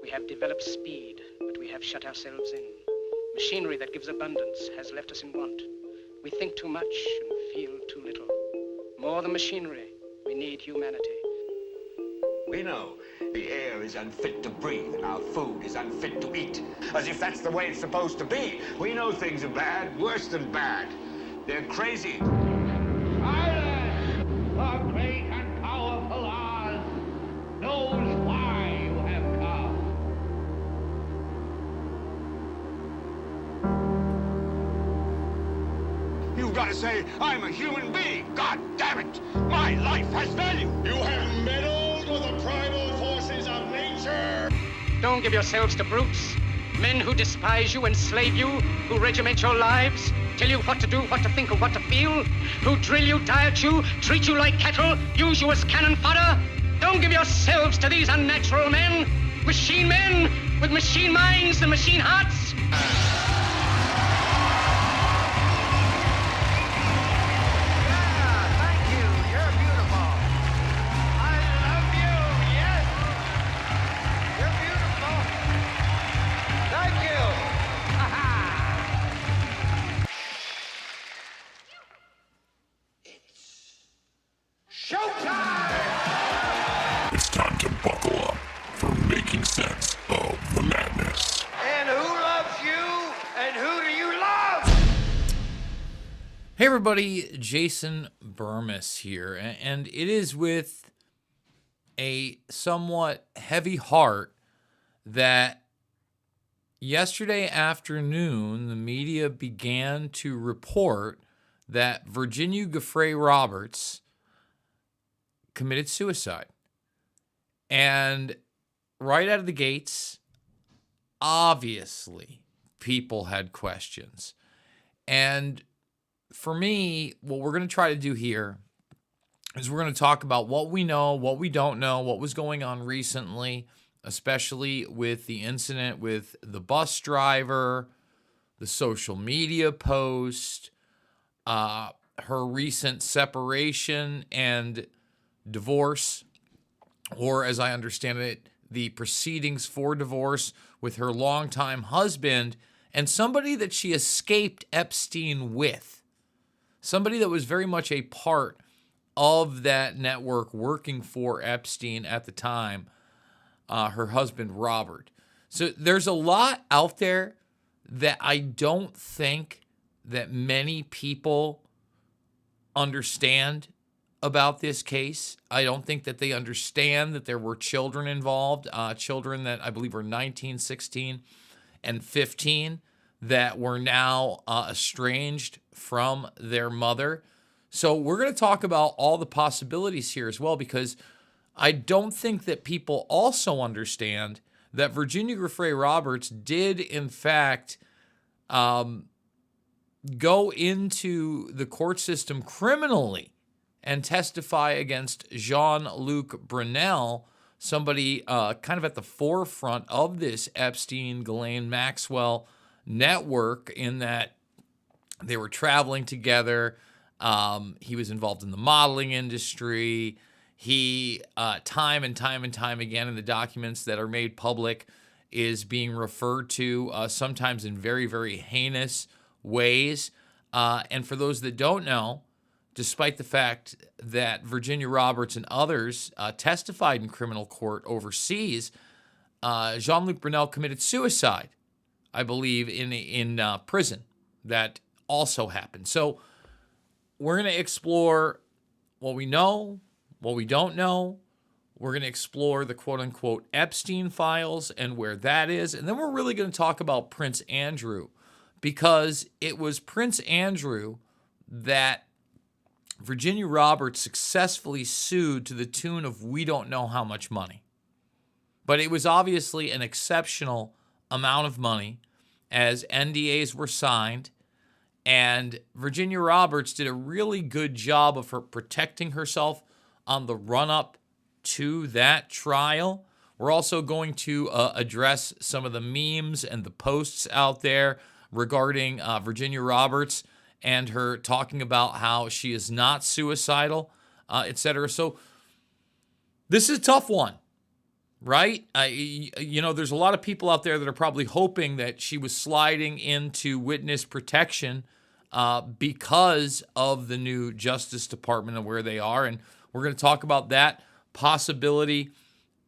We have developed speed, but we have shut ourselves in. Machinery that gives abundance has left us in want. We think too much and feel too little. More than machinery, we need humanity. We know the air is unfit to breathe and our food is unfit to eat. As if that's the way it's supposed to be. We know things are bad, worse than bad. They're crazy. Silence! The great and powerful Oz knows why you have come. You've got to say, I'm a human being. God damn it. My life has value. You have meddled with the primal forces of nature. Don't give yourselves to brutes, men who despise you, enslave you, who regiment your lives, tell you what to do, what to think, or what to feel, who drill you, diet you, treat you like cattle, use you as cannon fodder. Don't give yourselves to these unnatural men with machine minds and machine hearts. It's time to buckle up for making sense of the madness. And who loves you? And who do you love? Hey everybody, Jason Bermas here, and it is with a somewhat heavy heart that yesterday afternoon the media began to report that Virginia Giuffre Roberts committed suicide. And right out of the gates, obviously, people had questions. And for me, what we're going to try to do here is we're going to talk about what we know, what we don't know, what was going on recently, especially with the incident with the bus driver, the social media post, her recent separation and divorce, or as I understand it, the proceedings for divorce with her longtime husband and somebody that she escaped Epstein with. Somebody that was very much a part of that network working for Epstein at the time, her husband, Robert. So there's a lot out there that I don't think that many people understand about this case. I don't think that they understand that there were children involved, children that I believe were 19, 16, and 15 that were now estranged from their mother. So we're going to talk about all the possibilities here as well, because I don't think that people also understand that Virginia Giuffre Roberts did, in fact, go into the court system criminally and testify against Jean-Luc Brunel, somebody kind of at the forefront of this Epstein, Ghislaine Maxwell network, in that they were traveling together. He was involved in the modeling industry. He, time and time again in the documents that are made public, is being referred to sometimes in very, very heinous ways. And for those that don't know, despite the fact that Virginia Roberts and others testified in criminal court overseas, Jean-Luc Brunel committed suicide, I believe, in prison. That also happened. So we're going to explore what we know, what we don't know. We're going to explore the quote-unquote Epstein files and where that is. And then we're really going to talk about Prince Andrew, because it was Prince Andrew that Virginia Roberts successfully sued to the tune of we don't know how much money. But it was obviously an exceptional amount of money, as NDAs were signed, and Virginia Roberts did a really good job of her protecting herself on the run-up to that trial. We're also going to address some of the memes and the posts out there regarding Virginia Roberts and her talking about how she is not suicidal, etc. So this is a tough one. right? There's a lot of people out there that are probably hoping that she was sliding into witness protection because of the new Justice Department and where they are. And we're going to talk about that possibility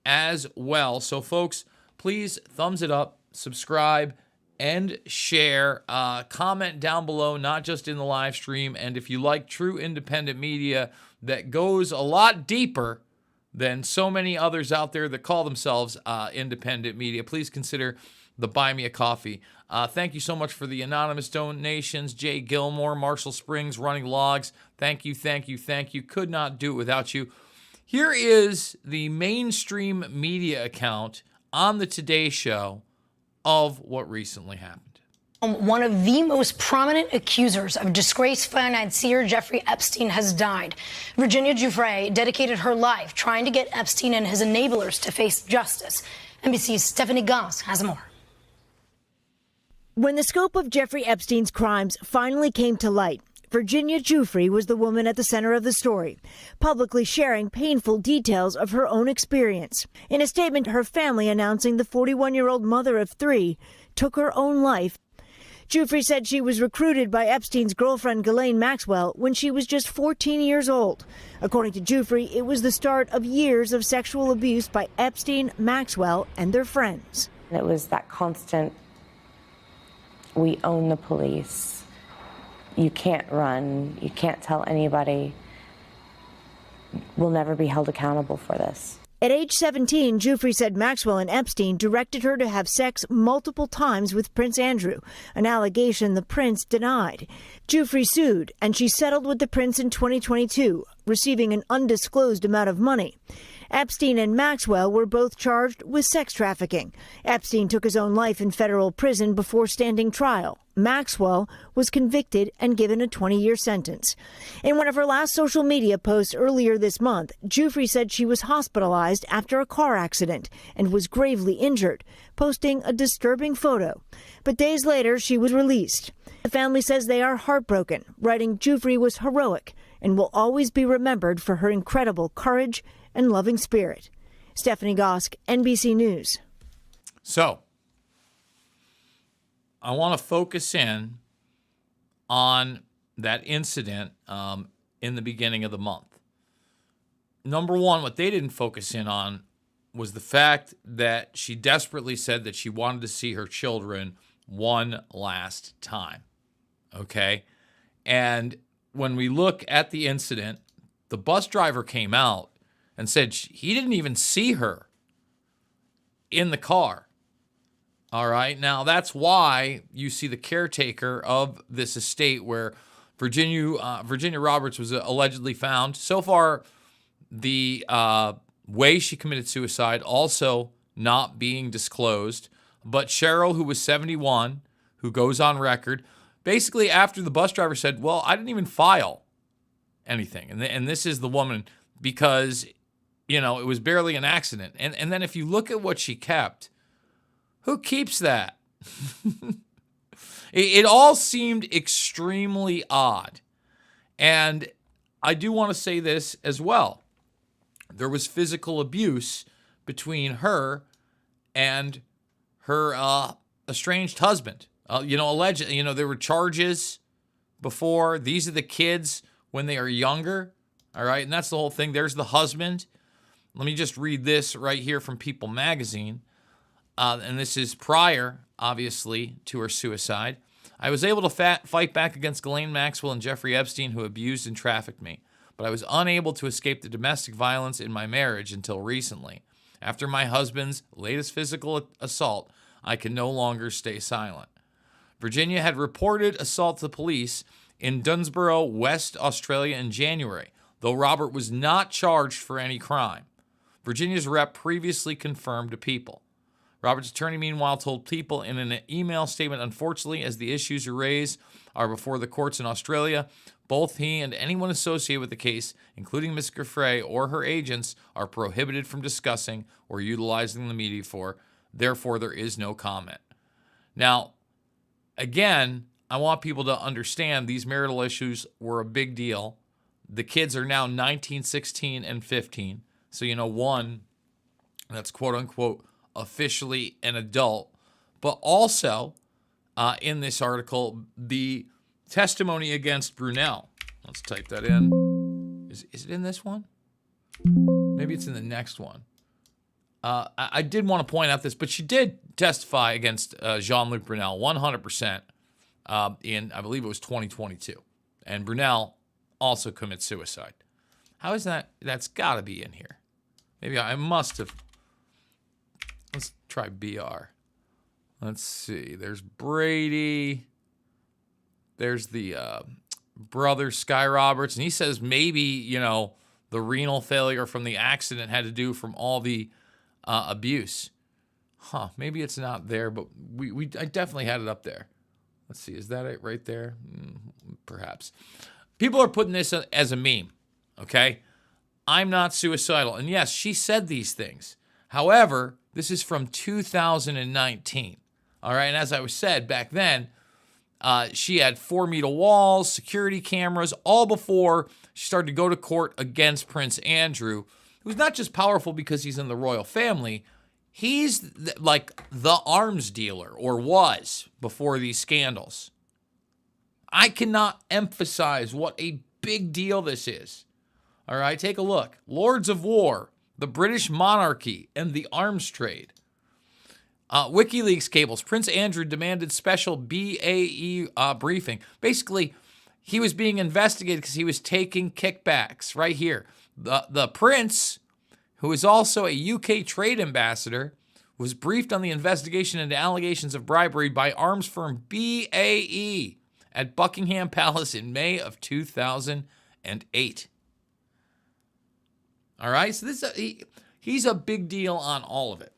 as well. So, folks, please thumbs it up, subscribe, and share. Comment down below, not just in the live stream. And if you like true independent media that goes a lot deeper than so many others out there that call themselves independent media, please consider the Buy Me a Coffee. Thank you so much for the anonymous donations. Jay Gilmore, Marshall Springs, Running Logs. Thank you, thank you, thank you. Could not do it without you. Here is the mainstream media account on the Today Show of what recently happened. One of the most prominent accusers of disgraced financier Jeffrey Epstein has died. Virginia Giuffre dedicated her life trying to get Epstein and his enablers to face justice. NBC's Stephanie Goss has more. When the scope of Jeffrey Epstein's crimes finally came to light, Virginia Giuffre was the woman at the center of the story, publicly sharing painful details of her own experience. In a statement, her family announcing the 41-year-old mother of three took her own life. Giuffre said she was recruited by Epstein's girlfriend Ghislaine Maxwell when she was just 14 years old. According to Giuffre, it was the start of years of sexual abuse by Epstein, Maxwell, and their friends. It was that constant, we own the police. You can't run. You can't tell anybody. We'll never be held accountable for this. At age 17, Giuffre said Maxwell and Epstein directed her to have sex multiple times with Prince Andrew, an allegation the prince denied. Giuffre sued, and she settled with the prince in 2022, receiving an undisclosed amount of money. Epstein and Maxwell were both charged with sex trafficking. Epstein took his own life in federal prison before standing trial. Maxwell was convicted and given a 20-year sentence. In one of her last social media posts earlier this month, Giuffre said she was hospitalized after a car accident and was gravely injured, posting a disturbing photo. But days later, she was released. The family says they are heartbroken, writing Giuffre was heroic and will always be remembered for her incredible courage and loving spirit. Stephanie Gosk, NBC News. So, I want to focus in on that incident in the beginning of the month. Number one, what they didn't focus in on was the fact that she desperately said that she wanted to see her children one last time. Okay? And when we look at the incident, the bus driver came out and said he didn't even see her in the car. All right. Now, that's why you see the caretaker of this estate where Virginia Roberts was allegedly found. So far, the way she committed suicide also not being disclosed. But Cheryl, who was 71, who goes on record, basically after the bus driver said, well, I didn't even file anything. And this is the woman because, it was barely an accident. And then if you look at what she kept, who keeps that? It all seemed extremely odd. And I do want to say this as well. There was physical abuse between her and her estranged husband. Allegedly, there were charges before. These are the kids when they are younger. All right. And that's the whole thing. There's the husband. Let me just read this right here from People magazine. And this is prior, obviously, to her suicide. I was able to fight back against Ghislaine Maxwell and Jeffrey Epstein, who abused and trafficked me. But I was unable to escape the domestic violence in my marriage until recently. After my husband's latest physical assault, I can no longer stay silent. Virginia had reported assault to the police in Dunsborough, West Australia in January, though Robert was not charged for any crime. Virginia's rep previously confirmed to People. Robert's attorney, meanwhile, told People in an email statement, unfortunately, as the issues raised are before the courts in Australia, both he and anyone associated with the case, including Ms. Giuffre or her agents, are prohibited from discussing or utilizing the media for. Therefore, there is no comment. Now, again, I want people to understand these marital issues were a big deal. The kids are now 19, 16, and 15. So, one That's quote unquote officially an adult. But also in this article, the testimony against Brunel. Let's type that in. Is it in this one? Maybe it's in the next one. I did want to point out this, but she did testify against Jean-Luc Brunel 100% in, I believe it was 2022. And Brunel also commits suicide. How is that? That's got to be in here. Maybe I must have. Let's try BR. Let's see. There's Brady. There's the brother, Sky Roberts. And he says maybe, the renal failure from the accident had to do from all the abuse. Maybe it's not there, but I definitely had it up there. Let's see. Is that it right there? Perhaps. People are putting this as a meme, okay? I'm not suicidal. And yes, she said these things. However, this is from 2019. All right, and as I was said back then, she had 4-meter walls, security cameras, all before she started to go to court against Prince Andrew, who's not just powerful because he's in the royal family. He's like the arms dealer, or was before these scandals. I cannot emphasize what a big deal this is. All right, take a look. Lords of War, the British monarchy, and the arms trade. WikiLeaks cables. Prince Andrew demanded special BAE briefing. Basically, he was being investigated because he was taking kickbacks. Right here. The prince, who is also a UK trade ambassador, was briefed on the investigation into allegations of bribery by arms firm BAE at Buckingham Palace in May of 2008. All right, so he's a big deal on all of it.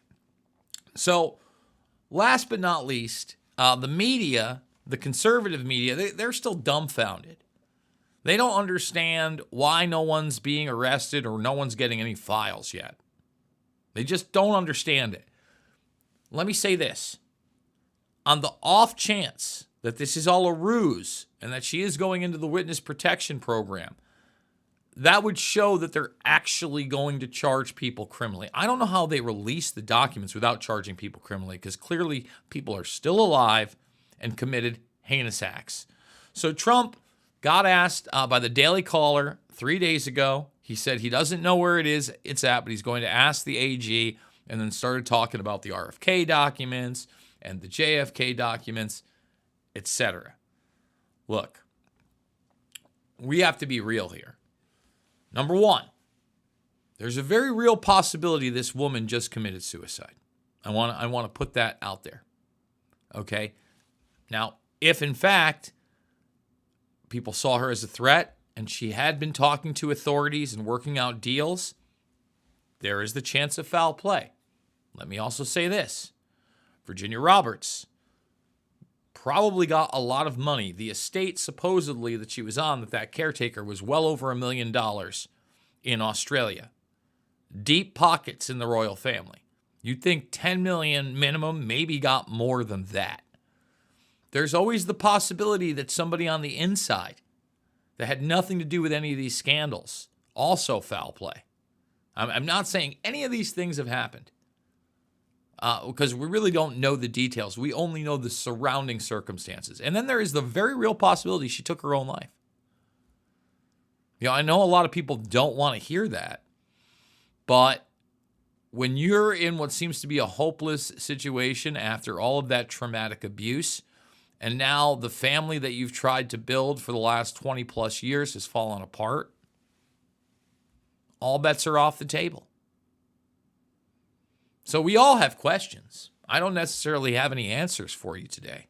So, last but not least, the media, the conservative media, they're still dumbfounded. They don't understand why no one's being arrested or no one's getting any files yet. They just don't understand it. Let me say this. On the off chance that this is all a ruse and that she is going into the witness protection program, that would show that they're actually going to charge people criminally. I don't know how they release the documents without charging people criminally, because clearly people are still alive and committed heinous acts. So Trump got asked by the Daily Caller 3 days ago. He said he doesn't know where it's at, but he's going to ask the AG, and then started talking about the RFK documents and the JFK documents, etc. Look, we have to be real here. Number one, there's a very real possibility this woman just committed suicide. I want to put that out there. Okay? Now, if in fact people saw her as a threat and she had been talking to authorities and working out deals, there is the chance of foul play. Let me also say this. Virginia Roberts probably got a lot of money. The estate supposedly that she was on, that caretaker, was well over $1 million in Australia. Deep pockets in the royal family. You'd think 10 million minimum, maybe got more than that. There's always the possibility that somebody on the inside that had nothing to do with any of these scandals also foul play. I'm not saying any of these things have happened, because we really don't know the details. We only know the surrounding circumstances. And then there is the very real possibility she took her own life. I know a lot of people don't want to hear that, but when you're in what seems to be a hopeless situation after all of that traumatic abuse, and now the family that you've tried to build for the last 20 plus years has fallen apart, all bets are off the table. So we all have questions. I don't necessarily have any answers for you today.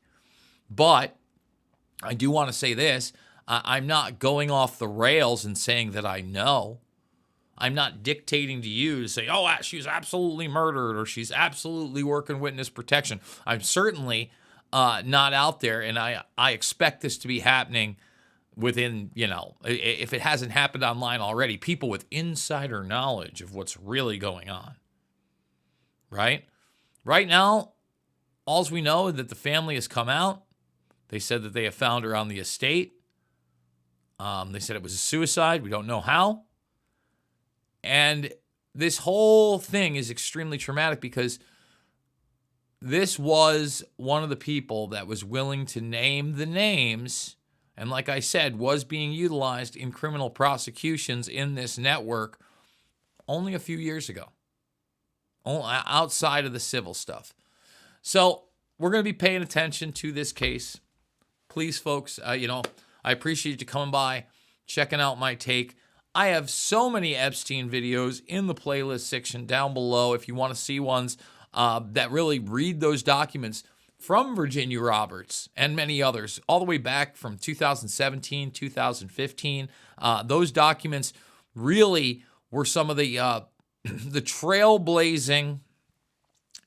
But I do want to say this. I'm not going off the rails and saying that I know. I'm not dictating to you to say, oh, she's absolutely murdered or she's absolutely working witness protection. I'm certainly not out there, and I expect this to be happening within, if it hasn't happened online already, people with insider knowledge of what's really going on. Right? Right now, all we know is that the family has come out. They said that they have found her on the estate. They said it was a suicide. We don't know how. And this whole thing is extremely traumatic because this was one of the people that was willing to name the names and, like I said, was being utilized in criminal prosecutions in this network only a few years ago, outside of the civil stuff. So we're going to be paying attention to this case. Please, folks, I appreciate you coming by, checking out my take. I have so many Epstein videos in the playlist section down below if you want to see ones that really read those documents from Virginia Roberts and many others, all the way back from 2017, 2015. Those documents really were some of the trailblazing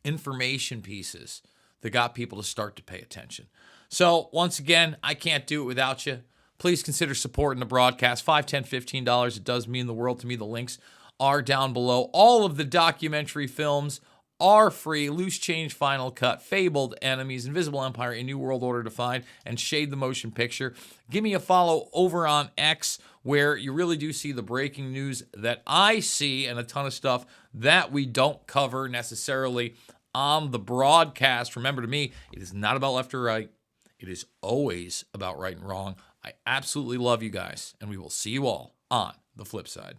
information pieces that got people to start to pay attention. So once again, I can't do it without you. Please consider supporting the broadcast. $5, $10, $15. It does mean the world to me. The links are down below. All of the documentary films are free. Loose Change, Final Cut, Fabled Enemies, Invisible Empire, A New World Order Defined, and Shade the Motion Picture. Give me a follow over on X, where you really do see the breaking news that I see and a ton of stuff that we don't cover necessarily on the broadcast. Remember, to me, it is not about left or right. It is always about right and wrong. I absolutely love you guys, and we will see you all on the flip side.